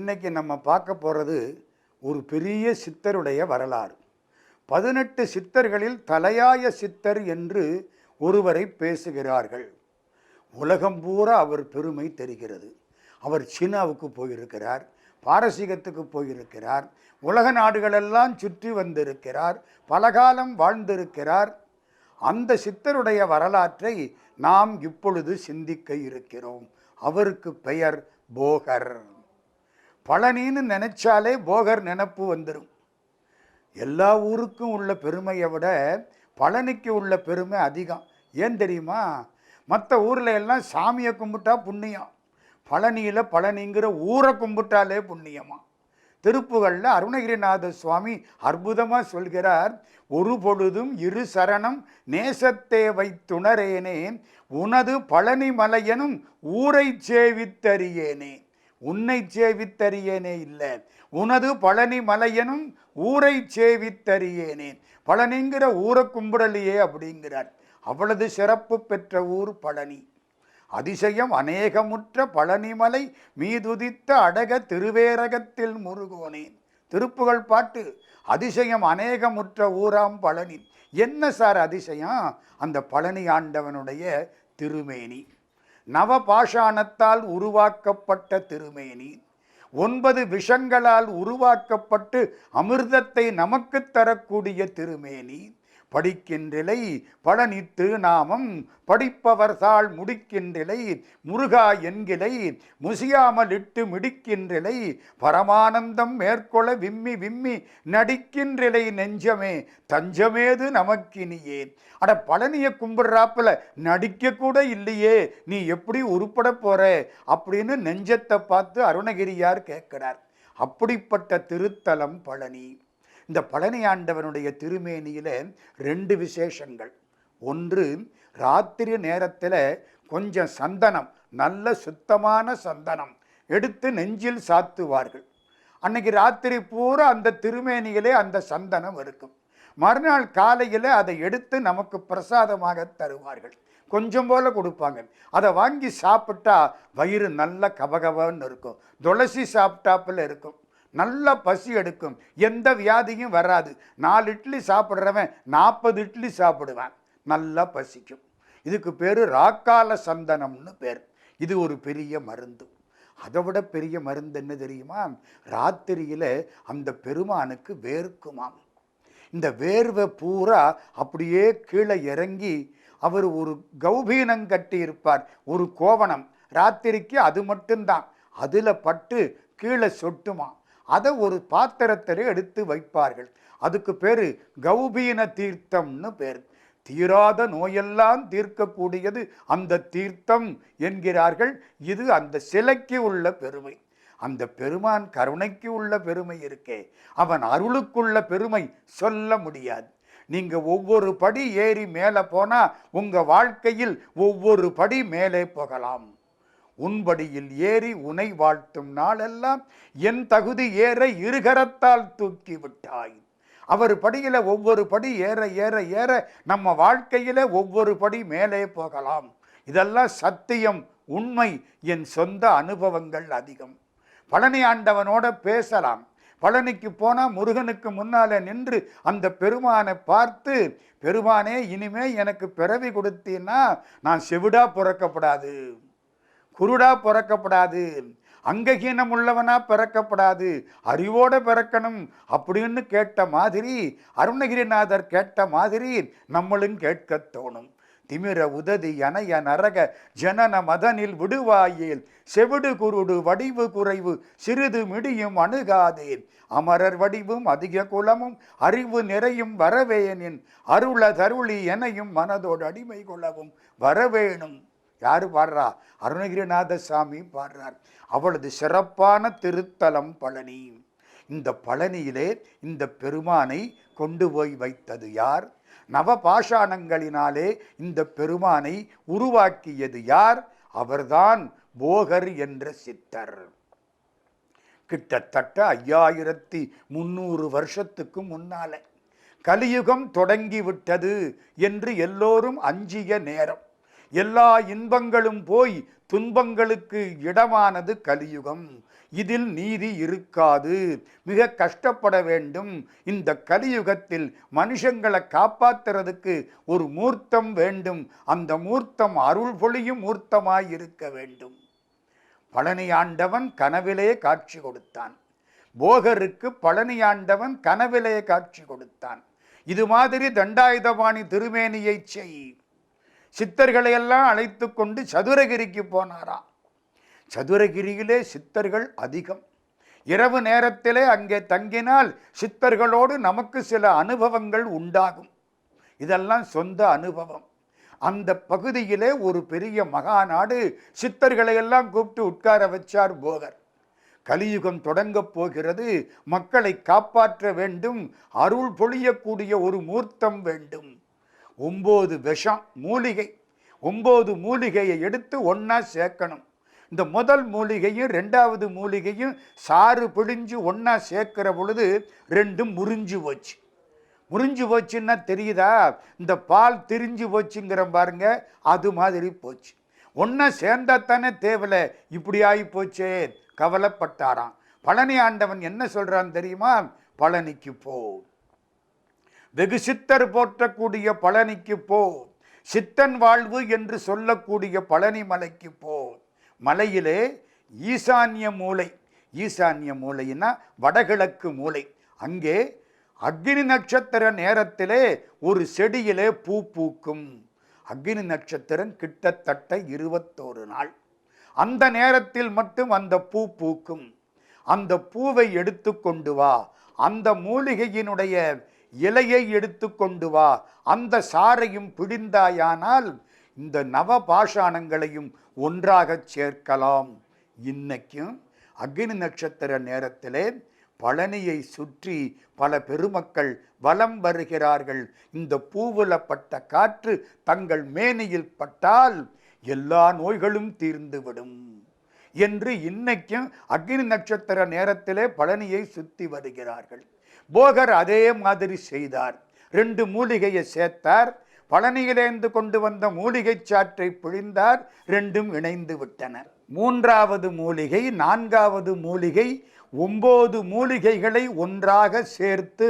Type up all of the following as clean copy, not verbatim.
இன்னைக்கு நம்ம பார்க்க போகிறது ஒரு பெரிய சித்தருடைய வரலாறு. 18 சித்தர்களில் தலையாய சித்தர் என்று ஒருவரை பேசுகிறார்கள். உலகம் பூரா அவர் பெருமை தெரிகிறது. அவர் சீனாவுக்கு போயிருக்கிறார், பாரசீகத்துக்கு போயிருக்கிறார், உலக நாடுகளெல்லாம் சுற்றி வந்திருக்கிறார், பலகாலம் வாழ்ந்திருக்கிறார். அந்த சித்தருடைய வரலாற்றை நாம் இப்பொழுது சிந்திக்க இருக்கிறோம். அவருக்கு பெயர் போகர். பழனின்னு நினைச்சாலே போகர் நினப்பு வந்துடும். எல்லா ஊருக்கும் உள்ள பெருமையை விட பழனிக்கு உள்ள பெருமை அதிகம். ஏன் தெரியுமா? மற்ற ஊரில் எல்லாம் சாமியை கும்பிட்டா புண்ணியம், பழனியில் பழனிங்கிற ஊரை கும்பிட்டாலே புண்ணியமா. திருப்புகழில் அருணகிரிநாத சுவாமி அற்புதமாக சொல்கிறார், ஒரு பொழுதும் இரு சரணம் நேசத்தே வைத்துணரேனே உனது பழனி மலையனும் ஊரை சேவித்தறியேனே. உன்னை சேவித்தறியேனே இல்லை, உனது பழனி மலையனும் ஊரை சேவித்தறியேனே. பழனிங்கிற ஊரை கும்பிடலையே அப்படிங்கிறார். அவ்வளவு சிறப்பு பெற்ற ஊர் பழனி. அதிசயம் அநேகமுற்ற பழனிமலை மீதுதித்த அடக திருவேரகத்தில் முருகோனே. திருப்புகழ் பாட்டு. அதிசயம் அநேகமுற்ற ஊராம் பழனி. என்ன சார் அதிசயம்? அந்த பழனி ஆண்டவனுடைய திருமேனி. நவபாஷாணத்தால் உருவாக்கப்பட்ட திருமேனி. 9 விஷங்களால் உருவாக்கப்பட்டு அமிர்தத்தை நமக்கு தரக்கூடிய திருமேனி. படிக்கின்றிலை பழனி திருநாமம் படிப்பவர் தாள் முடிக்கின்றிலை முருகா என்கிலை முசியாமல் இட்டு மிடிக்கின்றிலை பரமானந்தம் மேற்கொள்ள விம்மி விம்மி நடிக்கின்றிலை நெஞ்சமே தஞ்சமேது நமக்கினியே. அட, பழனியை கும்பிடுறாப்புல நடிக்க கூட இல்லையே, நீ எப்படி உருப்பட போற அப்படின்னு நெஞ்சத்தை பார்த்து அருணகிரியார் கேட்கிறார். அப்படிப்பட்ட திருத்தலம் பழனி. இந்த பழனி ஆண்டவனுடைய திருமேனியில் 2 விசேஷங்கள். ஒன்று, ராத்திரி நேரத்தில் கொஞ்சம் சந்தனம், நல்ல சுத்தமான சந்தனம் எடுத்து நெஞ்சில் சாத்துவார்கள். அன்னைக்கு ராத்திரி பூரா அந்த திருமேனியிலே அந்த சந்தனம் இருக்கும். மறுநாள் காலையில் அதை எடுத்து நமக்கு பிரசாதமாக தருவார்கள். கொஞ்சம் போல கொடுப்பாங்க. அதை வாங்கி சாப்பிட்டா வயிறு நல்ல கபகபன்னு இருக்கும். துளசி சாப்பிட்டாப்புல இருக்கும். நல்ல பசி எடுக்கும். எந்த வியாதியும் வராது. 4 இட்லி சாப்பிட்றவன் 40 இட்லி சாப்பிடுவான். நல்லா பசிக்கும். இதுக்கு பேர் ராக்கால சந்தனம்னு பேர். இது ஒரு பெரிய மருந்து. அதை விட பெரிய மருந்து என்ன தெரியுமா? ராத்திரியில் அந்த பெருமானுக்கு வேர்க்குமாம். இந்த வேர்வை பூரா அப்படியே கீழே இறங்கி அவர் ஒரு கௌபீனம் கட்டி இருப்பார், ஒரு கோவணம். ராத்திரிக்கு அது மட்டும்தான். அதில் பட்டு கீழே சொட்டுமா. அதை ஒரு பாத்திரத்தில் எடுத்து வைப்பார்கள். அதுக்கு பேர் கௌபீன தீர்த்தம்னு பேர். தீராத நோயெல்லாம் தீர்க்கக்கூடியது அந்த தீர்த்தம் என்கிறார்கள். இது அந்த சிலைக்கு உள்ள பெருமை. அந்த பெருமான் கருணைக்கு உள்ள பெருமை இருக்கே, அவன் அருளுக்குள்ள பெருமை சொல்ல முடியாது. நீங்க ஒவ்வொரு படி ஏறி மேலே போனா உங்க வாழ்க்கையில் ஒவ்வொரு படி மேலே போகலாம். உன்படியில் ஏறி உனை வாழ்த்தும் நாளெல்லாம் என் தகுதி ஏற இருகரத்தால் தூக்கி விட்டாய். அவர் படியில ஒவ்வொரு படி ஏற ஏற ஏற நம்ம வாழ்க்கையில ஒவ்வொரு படி மேலே போகலாம். இதெல்லாம் சத்தியம், உண்மை. என் சொந்த அனுபவங்கள் அதிகம். பழனி ஆண்டவனோட பேசலாம். பழனிக்கு போனால் முருகனுக்கு முன்னால் நின்று அந்த பெருமானை பார்த்து, பெருமானே இனிமே எனக்கு பிறவி கொடுத்தீன்னா நான் செவிடா பிறக்கப்படாது, குருடா பிறக்கப்படாது, அங்ககீனம் உள்ளவனா பிறக்கப்படாது, அறிவோட பிறக்கணும் அப்படின்னு கேட்ட மாதிரி, அருணகிரிநாதர் கேட்ட மாதிரி நம்மளும் கேட்க தோணும். திமிர உததி அணைய நரக ஜனன மதனில் விடுவாயேல் செவிடு குருடு வடிவு குறைவு சிறிது மிடியும் அணுகாதேன் அமரர் வடிவும் அதிக குலமும் அறிவு நிறையும் வரவேனின் அருள தருளி எனையும் மனதோடு அடிமை கொள்ளவும் வரவேணும். யாரு பாடுறா? அருணகிரிநாத சாமி பாடுறார். அவளது சிறப்பான திருத்தலம் பழனி. இந்த பழனியிலே இந்த பெருமானை கொண்டு போய் வைத்தது யார்? நவபாஷாணங்களினாலே இந்த பெருமானை உருவாக்கியது யார்? அவர்தான் போகர் என்ற சித்தர். கிட்டத்தட்ட 5300 வருஷத்துக்கு முன்னால கலியுகம் தொடங்கிவிட்டது என்று எல்லோரும் அஞ்சிய நேரம். எல்லா இன்பங்களும் போய் துன்பங்களுக்கு இடமானது கலியுகம். இதில் நீதி இருக்காது, மிக கஷ்டப்பட வேண்டும். இந்த கலியுகத்தில் மனுஷங்களை காப்பாத்துறதுக்கு ஒரு மூர்த்தம் வேண்டும். அந்த மூர்த்தம் அருள் பொழியும் மூர்த்தமாய் இருக்க வேண்டும். பழனி ஆண்டவன் கனவிலே காட்சி கொடுத்தான். போகருக்கு பழனி ஆண்டவன் கனவிலே காட்சி கொடுத்தான். இது மாதிரி தண்டாயுதபாணி திருமேனியை செய். சித்தர்களை எல்லாம் அழைத்து கொண்டு சதுரகிரிக்கு போனாராம். சதுரகிரியிலே சித்தர்கள் அதிகம். இரவு நேரத்திலே அங்கே தங்கினால் சித்தர்களோடு நமக்கு சில அனுபவங்கள் உண்டாகும். இதெல்லாம் சொந்த அனுபவம். அந்த பகுதியிலே ஒரு பெரிய மகாநாடு, சித்தர்களை எல்லாம் கூப்பிட்டு உட்கார வச்சார் போகர். கலியுகம் தொடங்கப் போகிறது, மக்களை காப்பாற்ற வேண்டும், அருள் பொழியக்கூடிய ஒரு மூர்த்தம் வேண்டும். 9 விஷம் மூலிகை, 9 மூலிகையை எடுத்து ஒன்னா சேர்க்கணும். இந்த முதல் மூலிகையும் 2வது மூலிகையும் சாறு பிழிஞ்சு ஒன்னா சேர்க்கிற பொழுது 2ம் முறிஞ்சு போச்சு. முறிஞ்சு போச்சுன்னா தெரியுதா? இந்த பால் திரிஞ்சு போச்சுங்கிற பாருங்க, அது மாதிரி போச்சு. ஒன்னா சேர்ந்தா தானே தேவலை, இப்படி ஆகி போச்சே, கவலைப்பட்டாராம். பழனி ஆண்டவன் என்ன சொல்றான் தெரியுமா? பழனிக்கு போ, வெகு சித்தர் போற்றக்கூடிய பழனிக்கு போ, சித்தன் வாழ்வு என்று சொல்லக்கூடிய பழனி மலைக்கு போ. மலையிலே ஈசான்ய மூலை, ஈசான்ய மூலைன்னா வடகிழக்கு மூலை, அங்கே அக்னி நட்சத்திர நேரத்திலே ஒரு செடியிலே பூ பூக்கும். அக்னி நட்சத்திரம் கிட்டத்தட்ட 21 நாள். அந்த நேரத்தில் மட்டும் அந்த பூ பூக்கும். அந்த பூவை எடுத்து கொண்டு வா, அந்த மூலிகையினுடைய இலையை எடுத்து கொண்டு வா, அந்த சாறையும் பிடிந்தாயானால் இந்த நவபாஷாணங்களையும் ஒன்றாக சேர்க்கலாம். இன்னைக்கும் அக்னி நட்சத்திர நேரத்திலே பழனியை சுற்றி பல பெருமக்கள் வலம் வருகிறார்கள். இந்த பூவுல பட்ட காற்று தங்கள் மேனியில் பட்டால் எல்லா நோய்களும் தீர்ந்துவிடும் என்று இன்னைக்கும் அக்னி நட்சத்திர நேரத்திலே பழனியை சுத்தி வருகிறார்கள். போகர் அதே மாதிரி செய்தார். 2 மூலிகையை சேர்த்தார். பழனியிலேந்து கொண்டு வந்த மூலிகை சாற்றை பிழிந்தார். 2ம் இணைந்து விட்டன. 3வது மூலிகை, 4வது மூலிகை, 9 மூலிகைகளை ஒன்றாக சேர்த்து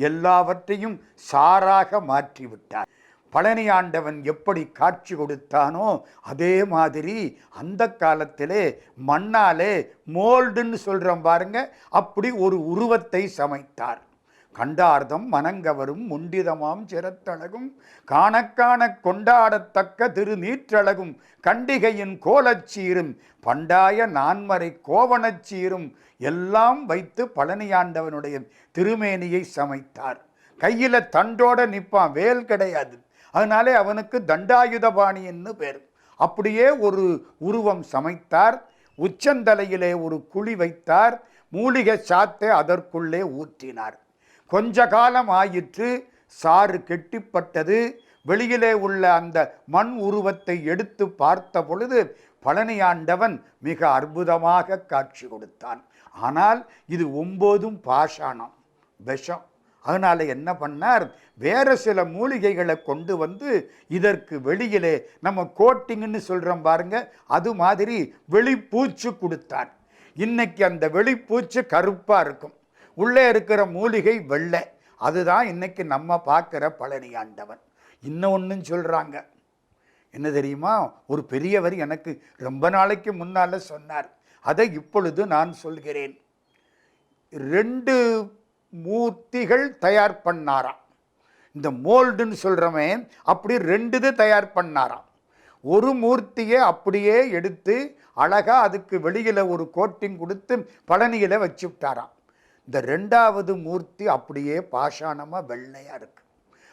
எல்லாவற்றையும் சாராக மாற்றிவிட்டார். பழனி ஆண்டவன் எப்படி காட்சி கொடுத்தானோ அதே மாதிரி அந்த காலத்திலே மண்ணாலே மோல்டுன்னு சொல்றோம் பாருங்க, அப்படி ஒரு உருவத்தை சமைத்தார். கண்டார்தம் மனங்கவரும் முண்டிதமாம் சிரத்தழகும் காணக்கான கொண்டாடத்தக்க திருநீற்றழகும் கண்டிகையின் கோலச்சீரும் பண்டாய நான்மறை கோவணச்சீரும் எல்லாம் வைத்து பழனியாண்டவனுடைய திருமேனியை சமைத்தார். கையில தண்டோட நிற்பான், வேல் கிடையாது. அதனாலே அவனுக்கு தண்டாயுதபாணின்னு பேர். அப்படியே ஒரு உருவம் சமைத்தார். உச்சந்தலையிலே ஒரு குழி வைத்தார். மூலிகை சாத்தை அதற்குள்ளே ஊற்றினார். கொஞ்ச காலம் ஆயிற்று, சாறு கெட்டிப்பட்டது. வெளியிலே உள்ள அந்த மண் உருவத்தை எடுத்து பார்த்த பொழுது பழனி ஆண்டவன் மிக அற்புதமாக காட்சி கொடுத்தான். ஆனால் இது 9ம் பாஷாணம், விஷம். அதனால என்ன பண்ணார்? வேற சில மூலிகைகளை கொண்டு வந்து இதற்கு வெளியிலே நம்ம கோட்டிங்னு சொல்றோம் பாருங்க, அது மாதிரி வெளிப்பூச்சு கொடுத்தார். இன்னைக்கு அந்த வெளிப்பூச்சு கருப்பா இருக்கும், உள்ளே இருக்கிற மூலிகை வெள்ளை. அதுதான் இன்னைக்கு நம்ம பார்க்கிற பழனி ஆண்டவன். இன்னொன்னு சொல்றாங்க, என்ன தெரியுமா? ஒரு பெரியவர் எனக்கு ரொம்ப நாளைக்கு முன்னால சொன்னார், அதை இப்பொழுது நான் சொல்கிறேன். 2 மூர்த்திகள் தயார் பண்ணாராம். இந்த மோல்டுன்னு சொல்றமே, அப்படி 2 தயார் பண்ணாராம். ஒரு மூர்த்தியை அப்படியே எடுத்து அழகா அதுக்கு வெளியில ஒரு கோட்டிங் கொடுத்து பழனியில வச்சு விட்டாராம். இந்த 2வது மூர்த்தி அப்படியே பாஷாணமா வெள்ளையா இருக்கு.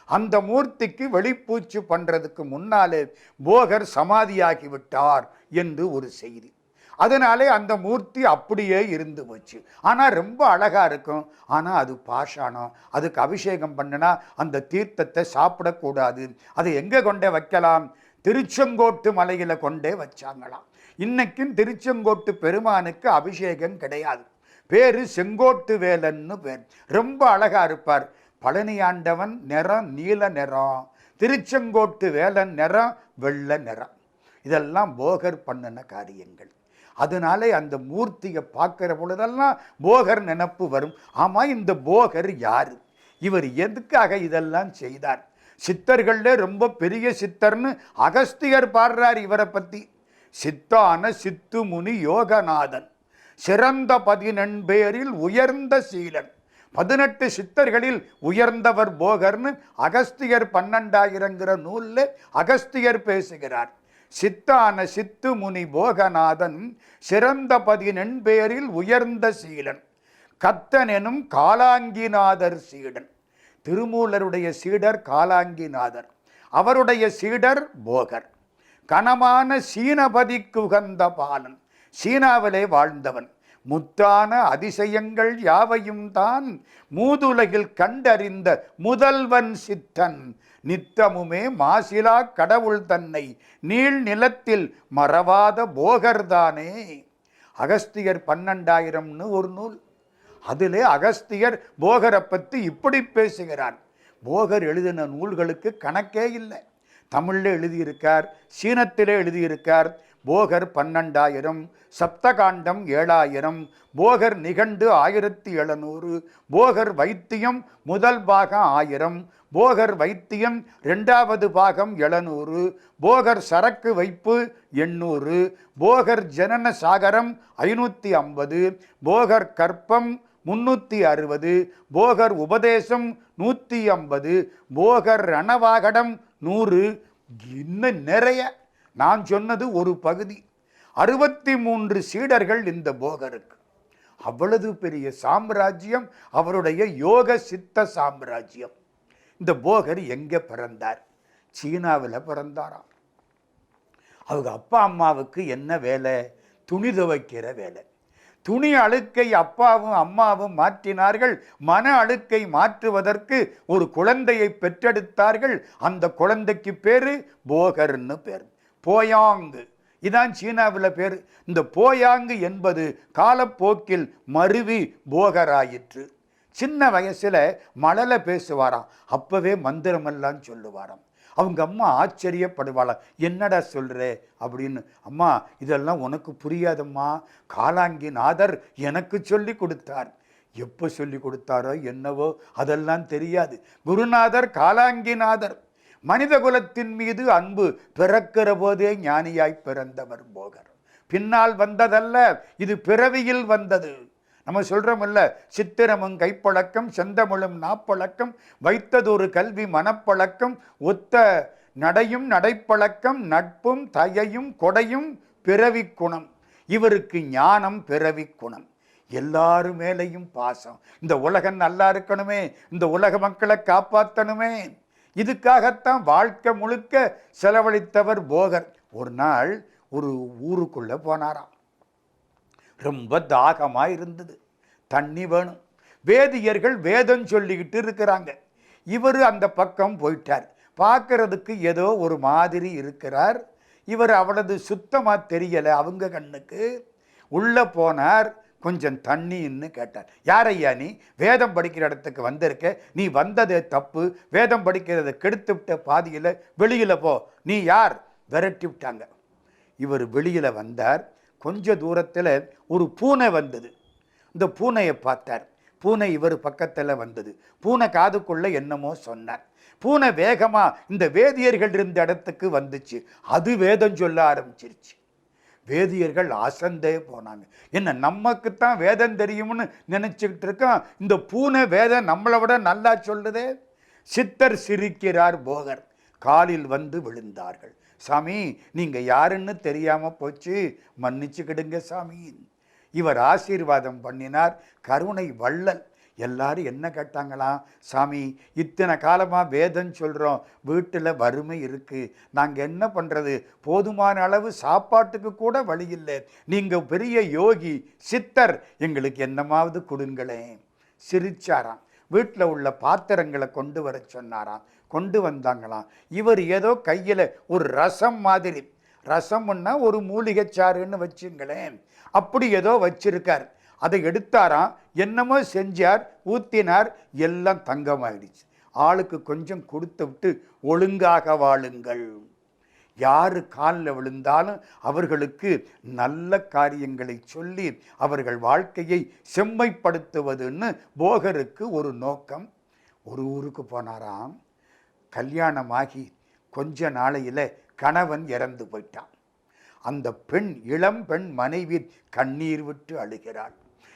அந்த மூர்த்திக்கு வெளிப்பூச்சு பண்றதுக்கு முன்னாலே போகர் சமாதியாகி விட்டார் என்று ஒரு செய்தி. அதனாலே அந்த மூர்த்தி அப்படியே இருந்து போச்சு. ஆனா ரொம்ப அழகா இருக்கும். ஆனா அது பாஷாணம். அதுக்கு அபிஷேகம் பண்ணினா அந்த தீர்த்தத்தை சாப்பிடக்கூடாது. அதை எங்க கொண்டே வைக்கலாம்? திருச்செங்கோட்டு மலையில கொண்டே வச்சாங்களாம். இன்னைக்கும் திருச்செங்கோட்டு பெருமானுக்கு அபிஷேகம் கிடையாது. பேரு செங்கோட்டு வேலன்னு பேர். ரொம்ப அழகா இருப்பார். பழனி ஆண்டவன் நிறம் நீல நிறம், திருச்செங்கோட்டு வேலன் நிறம் வெள்ளை நிறம். இதெல்லாம் போகர் பண்ணின காரியங்கள். அதனாலே அந்த மூர்த்தியை பார்க்கிற பொழுதெல்லாம் போகர் நினப்பு வரும். ஆமாம், இந்த போகர் யாரு? இவர் எதுக்காக இதெல்லாம் செய்தார்? சித்தர்கள்ல ரொம்ப பெரிய சித்தர்னு அகஸ்தியர் பாடுறார் இவரை பத்தி. சித்தான சித்து முனி யோகநாதன், சிறந்த 14 பேரில் உயர்ந்த சீலன். 18 சித்தர்களில் உயர்ந்தவர் போகர்னு அகஸ்தியர் 12,000ங்கிற நூல்ல அகஸ்தியர் பேசுகிறார். சித்தான சித்து முனி போகநாதன், சிறந்த 14 பேரில் உயர்ந்த சீலன், கத்தன் எனும் காலாங்கிநாதர் சீடன். திருமூலருடைய சீடர் காலாங்கிநாதர், அவருடைய சீடர் போகர். கனமான சீனபதிக்கு உகந்த பாலன், சீனாவிலே வாழ்ந்தவன். முத்தான அதிசயங்கள் யாவையும் தான் மூதுலகில் கண்டறிந்த முதல்வன் சித்தன். நித்தமுமே மாசிலா கடவுள் தன்னை நீள் நிலத்தில் மறவாத போகர்தானே. அகஸ்தியர் 12,000ன்னு ஒரு நூல். அதிலே அகஸ்தியர் போகரை பற்றி இப்படி பேசுகிறார். போகர் எழுதின நூல்களுக்கு கணக்கே இல்லை. தமிழில் எழுதியிருக்கார், சீனத்திலே எழுதியிருக்கார். போகர் 12,000, சப்தகாண்டம் 7,000, போகர் நிகண்டு 1700, போகர் வைத்தியம் முதல் பாகம் 1000, போகர் வைத்தியம் 2வது பாகம் 700, போகர் சரக்கு வைப்பு 800, போகர் ஜனன சாகரம் 550, போகர் கற்பம் 360, போகர் உபதேசம் 150, போகர் ரணவாகடம் 100. இன்னும் நிறைய. நான் சொன்னது ஒரு பகுதி. 63 சீடர்கள் இந்த போகருக்கு. அவ்வளவு பெரிய சாம்ராஜ்யம் அவருடைய யோக சித்த சாம்ராஜ்யம். இந்த போகர் எங்கே பிறந்தார்? சீனாவில் பிறந்தாராம். அவங்க அப்பா அம்மாவுக்கு என்ன வேலை? துணி துவைக்கிற வேலை. துணி அழுக்கை அப்பாவும் அம்மாவும் மாற்றினார்கள். மன அழுக்கை மாற்றுவதற்கு ஒரு குழந்தையை பெற்றெடுத்தார்கள். அந்த குழந்தைக்கு பேரு போகர்னு பேர். போயாங்கு, இதான் சீனாவில் பேர். இந்த போயாங்கு என்பது காலப்போக்கில் மருவி போகராயிற்று. சின்ன வயசுல மழலை பேசுவாராம். அப்பவே மந்திரமெல்லாம் சொல்லுவாராம். அவங்க அம்மா ஆச்சரியப்படுவாளாம். என்னடா சொல்ற அப்படின்னு. அம்மா, இதெல்லாம் உனக்கு புரியாதம்மா, காலாங்கிநாதர் எனக்கு சொல்லி கொடுத்தார். எப்போ சொல்லி கொடுத்தாரோ என்னவோ அதெல்லாம் தெரியாது. குருநாதர் காலாங்கிநாதர். மனித குலத்தின் மீது அன்பு பிறக்கிற போதே ஞானியாய் பிறந்தவர் போகர். பின்னால் வந்ததல்ல, இது பிறவியில் வந்தது. நம்ம சொல்றோம்ல, சித்திரமும் கைப்பழக்கம், செந்தமிழும் நாப்பழக்கம், வைத்ததொரு கல்வி மனப்பழக்கம், ஒத்த நடையும் நடைப்பழக்கம், நட்பும் தயையும் கொடையும் பிறவி குணம். இவருக்கு ஞானம் பிறவி குணம். எல்லாரு மேலையும் பாசம். இந்த உலகம் நல்லா இருக்கணுமே, இந்த உலக மக்களை காப்பாற்றணுமே, இதுக்காகத்தான் வாழ்க்கை முழுக்க செலவழித்தவர் போகர். ஒரு நாள் ஒரு ஊருக்குள்ள போனாராம். ரொம்ப தாகமாக இருந்தது, தண்ணி வேணும். வேதியர்கள் வேதம் சொல்லிக்கிட்டு இருக்கிறாங்க. இவர் அந்த பக்கம் போயிட்டார். பார்க்கறதுக்கு ஏதோ ஒரு மாதிரி இருக்கிறார். இவர் அவ்வளவு சுத்தமாக தெரியலை அவங்க கண்ணுக்கு. உள்ளே போனார். கொஞ்சம் தண்ணின்னு கேட்டார். யாரையா நீ? வேதம் படிக்கிற இடத்துக்கு வந்திருக்க, நீ வந்ததே தப்பு, வேதம் படிக்கிறத கெடுத்து விட்ட பாதியில், வெளியில் போ. நீ யார்? விரட்டி விட்டாங்க. இவர் வெளியில் வந்தார். கொஞ்ச தூரத்தில் ஒரு பூனை வந்தது. இந்த பூனையை பார்த்தார். பூனை இவர் பக்கத்தில் வந்தது. பூனை காதுக்குள்ள என்னமோ சொன்னார். பூனை வேகமாக இந்த வேதியர்கள் இருந்த இடத்துக்கு வந்துச்சு. அது வேதம் சொல்ல ஆரம்பிச்சிருச்சு. வேதியர்கள் அசந்தே போனாங்க. என்ன, நமக்குத்தான் வேதம் தெரியும்னு நினைச்சுக்கிட்டு இருக்கோம், இந்த பூனை வேதம் நம்மளை விட நல்லா சொல்லுதே. சித்தர் சிரிக்கிறார். போகர் காலில் வந்து விழுந்தார்கள். சாமி, நீங்க யாருன்னு தெரியாம போச்சு, மன்னிச்சுக்கிடுங்க சாமி. இவர் ஆசீர்வாதம் பண்ணினார். கருணை வள்ளல். எல்லாரும் என்ன கேட்டாங்களாம்? சாமி, இத்தனை காலமாக வேதம் சொல்கிறோம், வீட்டில் வறுமை இருக்குது, நாங்கள் என்ன பண்ணுறது? போதுமான அளவு சாப்பாட்டுக்கு கூட வழி இல்லை. நீங்கள் பெரிய யோகி சித்தர், எங்களுக்கு என்னமாவது கொடுங்களேன். சிரிச்சாராம். வீட்டில் உள்ள பாத்திரங்களை கொண்டு வர சொன்னாராம். கொண்டு வந்தாங்களாம். இவர் ஏதோ கையில் ஒரு ரசம் மாதிரி, ரசம்னா ஒரு மூலிகை சாறுன்னு வச்சுங்களேன், அப்படி ஏதோ வச்சிருக்கார். அதை எடுத்தாராம். என்னமோ செஞ்சார், ஊத்தினார், எல்லாம் தங்கமாயிடுச்சு. ஆளுக்கு கொஞ்சம் கொடுத்து விட்டு ஒழுங்காக வாழுங்கள். யார் காலில் விழுந்தாலும் அவர்களுக்கு நல்ல காரியங்களை சொல்லி அவர்கள் வாழ்க்கையை செம்மைப்படுத்துவதுன்னு போகருக்கு ஒரு நோக்கம். ஒரு ஊருக்கு போனாராம். கல்யாணமாகி கொஞ்ச நாளையில் கணவன் இறந்து போயிட்டான். அந்த பெண், இளம் பெண் மனைவி கண்ணீர் விட்டு அழுகிறாள்.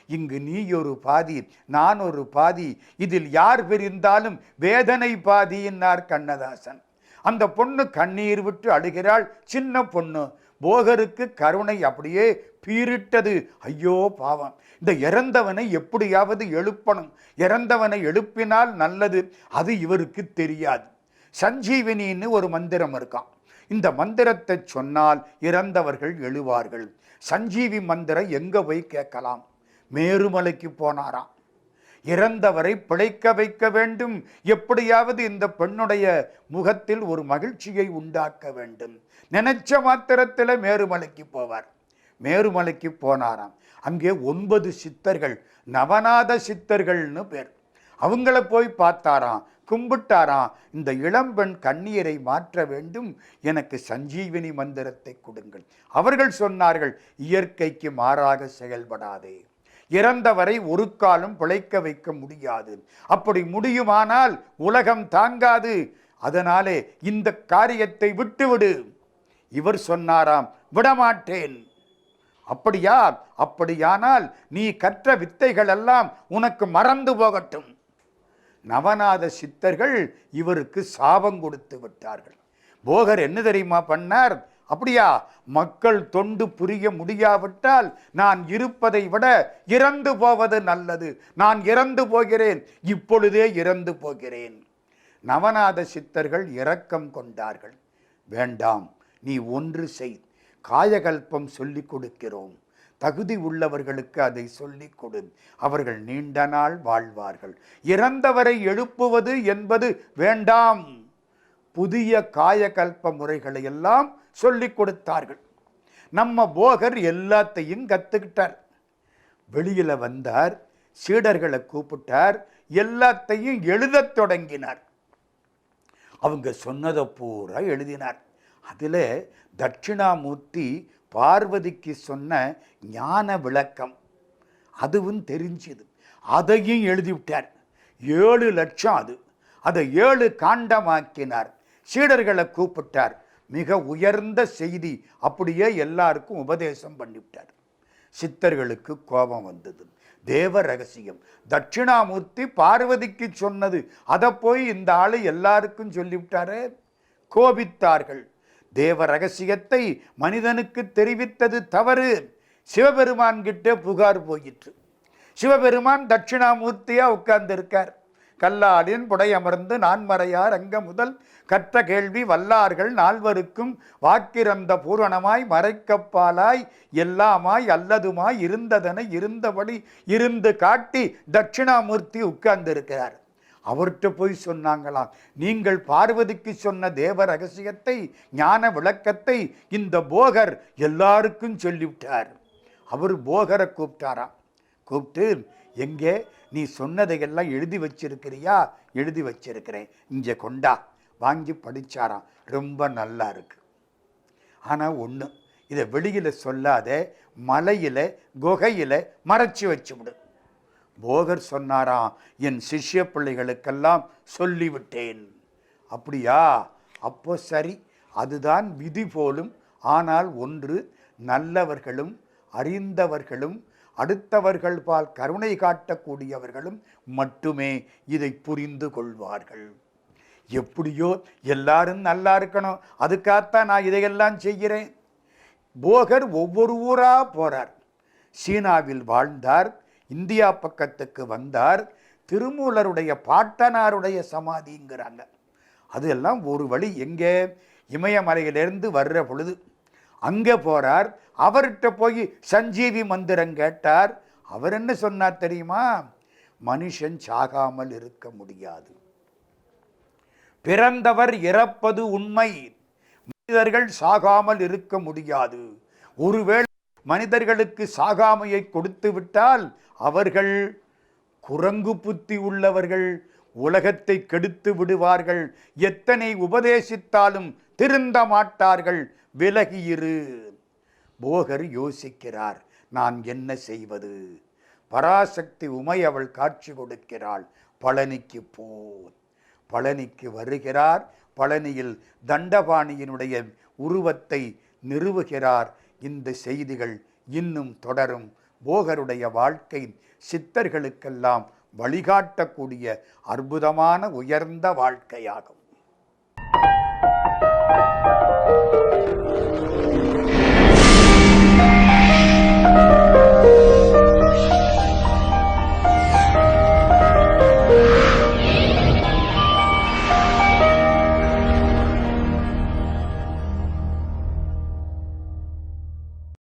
இங்கு நீ ஒரு பாதி, நான் ஒரு பாதி, இதில் யார் பிரிந்தாலும் வேதனை பாதியினார் கண்ணதாசன். அந்த பொண்ணு கண்ணீர் விட்டு அழுகிறாள். சின்ன பொண்ணு. போகருக்கு கருணை அப்படியே பீரிட்டது. ஐயோ பாவம், இந்த இறந்தவனை எப்படியாவது எழுப்பணும், இறந்தவனை எழுப்பினால் நல்லது. அது இவருக்கு தெரியாது. சஞ்சீவினின்னு ஒரு மந்திரம் இருக்கான். இந்த மந்திரத்தை சொன்னால் இறந்தவர்கள் எழுவார்கள். சஞ்சீவி மந்திரம் எங்க போய் கேட்கலாம்? மேருமலைக்கு போனாராம். இறந்தவரை பிழைக்க வைக்க வேண்டும், எப்படியாவது இந்த பெண்ணுடைய முகத்தில் ஒரு மகிழ்ச்சியை உண்டாக்க வேண்டும். நினைச்ச மாத்திரத்தில் மேருமலைக்கு போவார். மேருமலைக்கு போனாராம். அங்கே 9 சித்தர்கள், நவநாத சித்தர்கள்னு பேர். அவங்கள போய் பார்த்தாராம், கும்பிட்டாராம். இந்த இளம்பெண் கண்ணீரை மாற்ற வேண்டும், எனக்கு சஞ்சீவினி மந்திரத்தை கொடுங்கள். அவர்கள் சொன்னார்கள், இயற்கைக்கு மாறாக செயல்படாதே, இறந்தவரை ஒரு காலம் பிழைக்க வைக்க முடியாது, அப்படி முடியுமானால் உலகம் தாங்காது, அதனாலே இந்த காரியத்தை விட்டுவிடு. இவர் சொன்னாராம், விடமாட்டேன். அப்படியா? அப்படியானால் நீ கற்ற வித்தைகள் எல்லாம் உனக்கு மறந்து போகட்டும். நவநாத சித்தர்கள் இவருக்கு சாபம் கொடுத்து விட்டார்கள். போகர் என்ன தெரியுமா பண்ணார்? அப்படியா, மக்கள் தொண்டு புரிய முடியாவிட்டால் நான் இருப்பதை விட இறந்து போவது நல்லது, நான் இறந்து போகிறேன், இப்பொழுதே இறந்து போகிறேன். நவநாத சித்தர்கள் இரக்கம் கொண்டார்கள். வேண்டாம், நீ ஒன்று செய், காயகல்பம் சொல்லிக் கொடுக்கிறோம், தகுதி உள்ளவர்களுக்கு அதை சொல்லிக் கொடு, அவர்கள் நீண்ட நாள் வாழ்வார்கள். இறந்தவரை எழுப்புவது என்பது வேண்டாம். புதிய காயகல்ப முறைகளை எல்லாம் சொல்லிக் கொடுத்தார்கள். நம்ம போகர் எல்லாத்தையும் கற்றுக்கிட்டார். வெளியில் வந்தார், சீடர்களை கூப்பிட்டார், எல்லாத்தையும் எழுதத் தொடங்கினார். அவங்க சொன்னதை பூரா எழுதினார். அதில் தட்சிணாமூர்த்தி பார்வதிக்கு சொன்ன ஞான விளக்கம் அதுவும் தெரிஞ்சுது. அதையும் எழுதிவிட்டார். 7 லட்சம் அதை 7 காண்டமாக்கினார். சீடர்களை கூப்பிட்டார். மிக உயர்ந்த செய்தி அப்படியே எல்லாருக்கும் உபதேசம் பண்ணிவிட்டார். சித்தர்களுக்கு கோபம் வந்தது. தேவ ரகசியம் தட்சிணாமூர்த்தி பார்வதிக்கு சொன்னது, அதை போய் இந்த ஆளு எல்லாருக்கும் சொல்லிவிட்டாரே. கோபித்தார்கள். தேவ ரகசியத்தை மனிதனுக்கு தெரிவித்தது தவறு. சிவபெருமான் கிட்ட புகார் போயிற்று. சிவபெருமான் தட்சிணாமூர்த்தியா உட்கார்ந்து இருக்கார். கல்லாலின் புடையமர்ந்து நான்மறையார் அங்க முதல் கற்ற கேள்வி வல்லார்கள் நால்வருக்கும் வாக்கிறந்த பூரணமாய் மறைக்கப்பாலாய் எல்லாமாய் அல்லதுமாய் இருந்ததனை இருந்தபடி இருந்து காட்டி தட்சிணாமூர்த்தி உட்கார்ந்து இருக்கிறார். அவர்கிட்ட போய் சொன்னாங்களாம், நீங்கள் பார்வதிக்கு சொன்ன தேவ ரகசியத்தை, ஞான விளக்கத்தை இந்த போகர் எல்லாருக்கும் சொல்லிவிட்டார். அவர் போகரை கூப்பிட்டாராம். கூப்பிட்டு, எங்கே நீ சொன்னதையெல்லாம் எழுதி வச்சிருக்கிறியா? எழுதி வச்சிருக்கிறேன், இங்கே கொண்டா. வாங்கி படித்தாராம். ரொம்ப நல்லா இருக்கு. ஆனால் ஒன்று, இதை வெளியில் சொல்லாத, மலையில் குகையில் மறைச்சி வச்சுவிடு. போகர் சொன்னாராம், என் சிஷ்ய பிள்ளைகளுக்கெல்லாம் சொல்லிவிட்டேன். அப்படியா? அப்போ சரி, அதுதான் விதி போலும். ஆனால் ஒன்று, நல்லவர்களும் அறிந்தவர்களும் அடுத்தவர்கள் பால் கருணை காட்டக்கூடியவர்களும் மட்டுமே இதை புரிந்து கொள்வார்கள். எப்படியோ எல்லாரும் நல்லா இருக்கணும், அதுக்காகத்தான் நான் இதையெல்லாம் செய்கிறேன். போகர் ஒவ்வொரு ஊரா போறார். சீனாவில் வாழ்ந்தார், இந்தியா பக்கத்துக்கு வந்தார். திருமூலருடைய பாட்டனாருடைய சமாதிங்கிறாங்க. அதெல்லாம் ஒரு வழி. எங்கே? இமயமலையிலிருந்து வர்ற பொழுது அங்கே போறார். அவர்கிட்ட போய் சஞ்சீவி மந்திரம் கேட்டார். அவர் என்ன சொன்னார் தெரியுமா? மனுஷன் சாகாமல் இருக்க முடியாது, பிறந்தவர் இறப்பது உண்மை, மனிதர்கள் சாகாமல் இருக்க முடியாது. ஒருவேளை மனிதர்களுக்கு சாகாமையை கொடுத்து விட்டால் அவர்கள் குரங்கு புத்தி உள்ளவர்கள், உலகத்தை கெடுத்து விடுவார்கள். எத்தனை உபதேசித்தாலும் திருந்த மாட்டார்கள், விலகியிரு. போகர் யோசிக்கிறார், நான் என்ன செய்வது? பராசக்தி உமை அவள் காட்சி கொடுக்கிறாள், பழனிக்கு போ. பழனிக்கு வருகிறார். பழனியில் தண்டபாணியினுடைய உருவத்தை நிறுவுகிறார். இந்த செய்திகள் இன்னும் தொடரும். போகருடைய வாழ்க்கை சித்தர்களுக்கெல்லாம் வழிகாட்டக்கூடிய அற்புதமான உயர்ந்த வாழ்க்கையாகும்.